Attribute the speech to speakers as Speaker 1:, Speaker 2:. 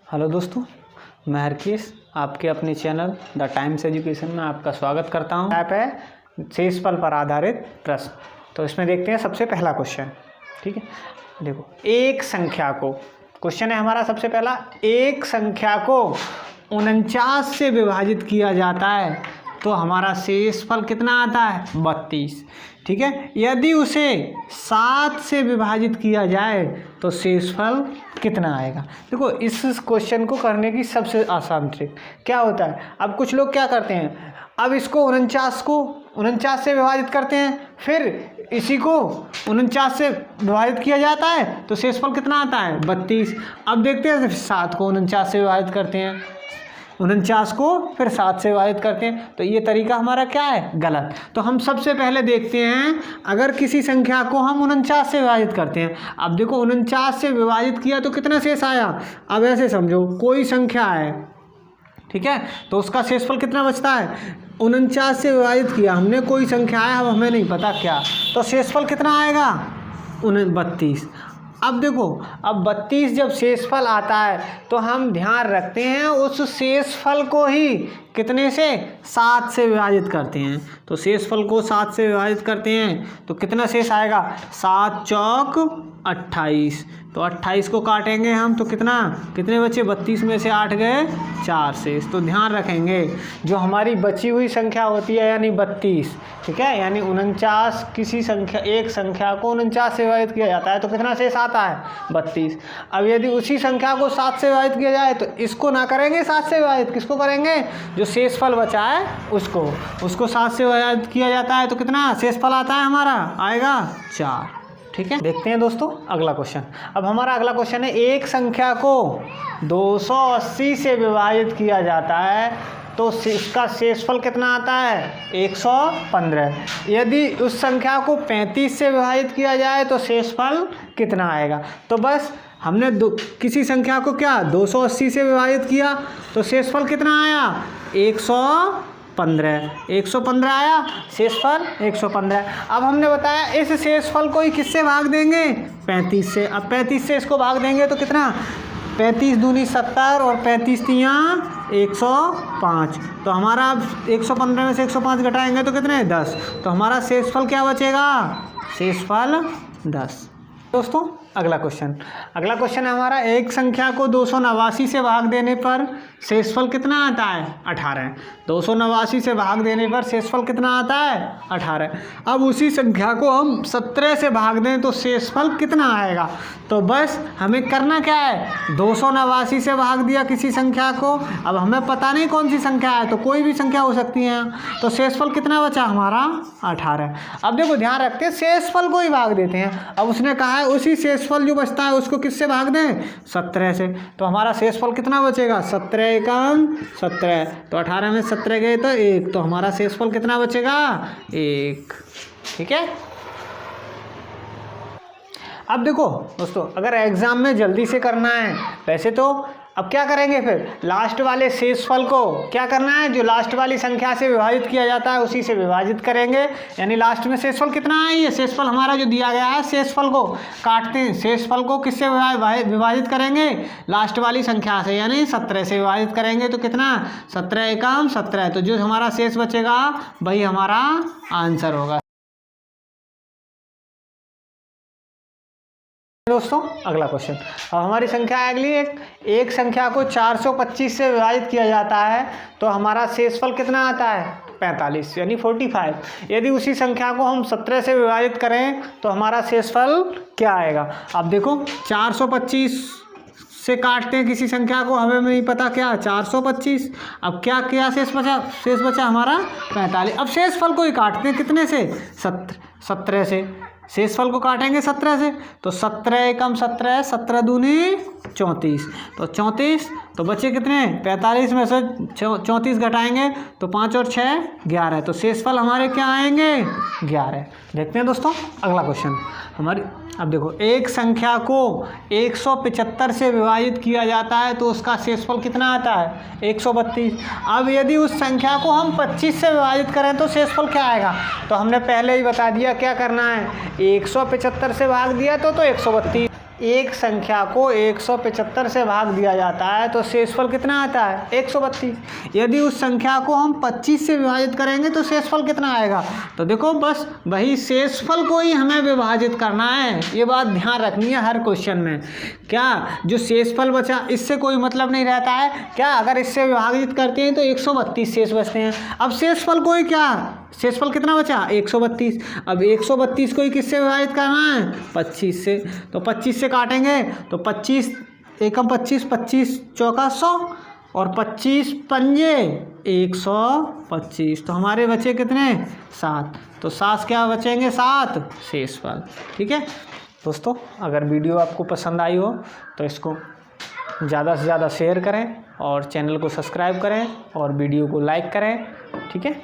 Speaker 1: Hello दोस्तों, मैं हरकीस आपके अपने चैनल द टाइम्स एजुकेशन में आपका स्वागत करता हूं। ऐप है शेषफल पर आधारित प्रश्न। तो इसमें देखते हैं सबसे पहला क्वेश्चन। ठीक है, देखो एक संख्या को, क्वेश्चन है हमारा सबसे पहला, एक संख्या को 49 से विभाजित किया जाता है तो हमारा शेषफल कितना आता है? 32। ठीक है, यदि उसे 7 से विभाजित किया जाए तो शेषफल कितना आएगा? देखो इस क्वेश्चन को करने की सबसे आसान ट्रिक क्या होता है, अब कुछ लोग क्या करते हैं, अब इसको 49 से विभाजित करते हैं, फिर इसी को 49 से विभाजित किया जाता है तो शेषफल कितना आता है? 32। अब देखते हैं 7 को 49 से विभाजित करते हैं, 49 को फिर 7 से विभाजित करते हैं, तो ये तरीका हमारा क्या है? गलत। तो हम सबसे पहले देखते हैं, अगर किसी संख्या को हम 49 से विभाजित करते हैं, अब देखो 49 से विभाजित किया तो कितना शेष आया? अब ऐसे समझो कोई संख्या है, ठीक है, तो उसका शेषफल कितना बचता है? 49 से विभाजित किया हमने, कोई संख्या है, अब हमें नहीं पता क्या, तो शेषफल कितना आएगा? 32। अब देखो, अब 32 जब शेषफल आता है तो हम ध्यान रखते हैं उस शेषफल को ही कितने से? 7 से विभाजित करते हैं। तो शेषफल को 7 से विभाजित करते हैं तो कितना शेष आएगा? 7 चौक 28। तो 28 को काटेंगे हम तो कितने बचे? 32 में से 8 गए 4 शेष। तो ध्यान रखेंगे जो हमारी बची हुई संख्या होती है यानी 32, ठीक है, यानी 49, किसी संख्या, एक संख्या को 49 से विभाजित किया जाता है तो कितना शेष आता है? 32। अब यदि उसी संख्या को 7 से विभाजित किया जाए तो इसको ना करेंगे 7 से विभाजित, किसको करेंगे? जो शेषफल बचा है उसको 7 से विभाजित किया जाता है तो कितना शेषफल आता है हमारा? आएगा 4। ठीक है, देखते हैं दोस्तों अगला क्वेश्चन। अब हमारा अगला क्वेश्चन है, एक संख्या को 280 से विभाजित किया जाता है तो इसका शेषफल कितना आता है? 115। यदि उस संख्या को 35 से विभाजित किया जाए तो शेषफल कितना आएगा? तो बस हमने किसी संख्या को क्या 280 से विभाजित किया तो शेषफल कितना आया? 115 आया शेषफल 115। अब हमने बताया इस शेषफल को ही किससे भाग देंगे? 35 से। अब 35 से इसको भाग देंगे तो कितना? 35 दूनी 70 और 35 तियाँ 105। तो हमारा 115 में से 105 घटाएंगे तो कितने? 10। तो हमारा शेषफल क्या बचेगा? शेषफल 10। दोस्तों अगला क्वेश्चन है हमारा, एक संख्या को 289 से भाग देने पर शेषफल कितना आता है? 18। 289 से भाग देने पर शेषफल कितना आता है? 18। अब उसी संख्या को हम 17 से भाग दें तो शेषफल कितना आएगा? तो बस हमें करना क्या है, 289 से भाग दिया किसी संख्या को, अब हमें पता नहीं कौन सी संख्या है, तो कोई भी संख्या हो सकती है, तो शेषफल कितना बचा हमारा? 18। अब देखो ध्यान रखते हैं शेषफल को ही भाग देते हैं। अब उसने कहा है उसी शेषफल जो बचता है उसको किससे भाग दें? 17 से। तो हमारा शेषफल कितना बचेगा? 17 एकम 17। तो 18 में 17 गए तो 1, तो हमारा शेषफल कितना बचेगा? 1। ठीक है, अब देखो दोस्तों, अगर एग्जाम में जल्दी से करना है, वैसे तो अब क्या करेंगे, फिर लास्ट वाले शेषफल को क्या करना है, जो लास्ट वाली संख्या से विभाजित किया जाता है उसी से विभाजित करेंगे, यानी लास्ट में शेषफल कितना है? ये शेषफल हमारा जो दिया गया है, शेषफल को काटते हैं, शेषफल को किससे विभाजित करेंगे? लास्ट वाली संख्या से, यानी 17 से विभाजित करेंगे तो कितना? 17 एकम 17। तो जो हमारा शेष बचेगा वही हमारा आंसर होगा। दोस्तों अगला क्वेश्चन, अब हमारी संख्या अगली एक संख्या को 425 से विभाजित किया जाता है तो हमारा शेषफल कितना आता है? 45, यानी 45। यदि उसी संख्या को हम 17 से विभाजित करें तो हमारा शेषफल क्या आएगा? अब देखो 425 से काटते हैं किसी संख्या को, हमें नहीं पता क्या 425। अब क्या शेष बचा हमारा? 45। अब शेषफल को ही काटते हैं कितने से? 17 से। शेषफल को काटेंगे 17 से, तो 17 एकम 17, 17 दूनी 34। तो 34, तो बचे कितने? 45 में से 34 घटाएंगे तो 5 और 6 11। तो शेषफल हमारे क्या आएंगे? 11। देखते हैं दोस्तों अगला क्वेश्चन हमारी। अब देखो एक संख्या को 175 से विभाजित किया जाता है तो उसका शेषफल कितना आता है? 132। अब यदि उस संख्या को हम 25 से विभाजित करें तो शेषफल क्या आएगा? तो हमने पहले ही बता दिया क्या करना है, 175 से भाग दिया तो 132। एक संख्या को 175 से भाग दिया जाता है तो शेषफल कितना आता है? 132। यदि उस संख्या को हम 25 से विभाजित करेंगे तो शेषफल कितना आएगा? तो देखो बस वही शेषफल को ही हमें विभाजित करना है, ये बात ध्यान रखनी है हर क्वेश्चन में। क्या जो शेषफल बचा इससे कोई मतलब नहीं रहता है क्या? अगर इससे विभाजित करते हैं तो 132 शेष बचते हैं। अब शेषफल को ही क्या, शेषफल कितना बचा? 132। अब 132 को ही किससे विभाजित करना है? 25 से। तो 25 से काटेंगे तो 25 एकम 25, 25 चौका 100 और 25 पंजे 125। तो हमारे बचे कितने? 7। तो 7 क्या बचेंगे? 7 शेषफल। ठीक है दोस्तों, अगर वीडियो आपको पसंद आई हो तो इसको ज़्यादा से ज़्यादा शेयर करें और चैनल को सब्सक्राइब करें और वीडियो को लाइक करें। ठीक है।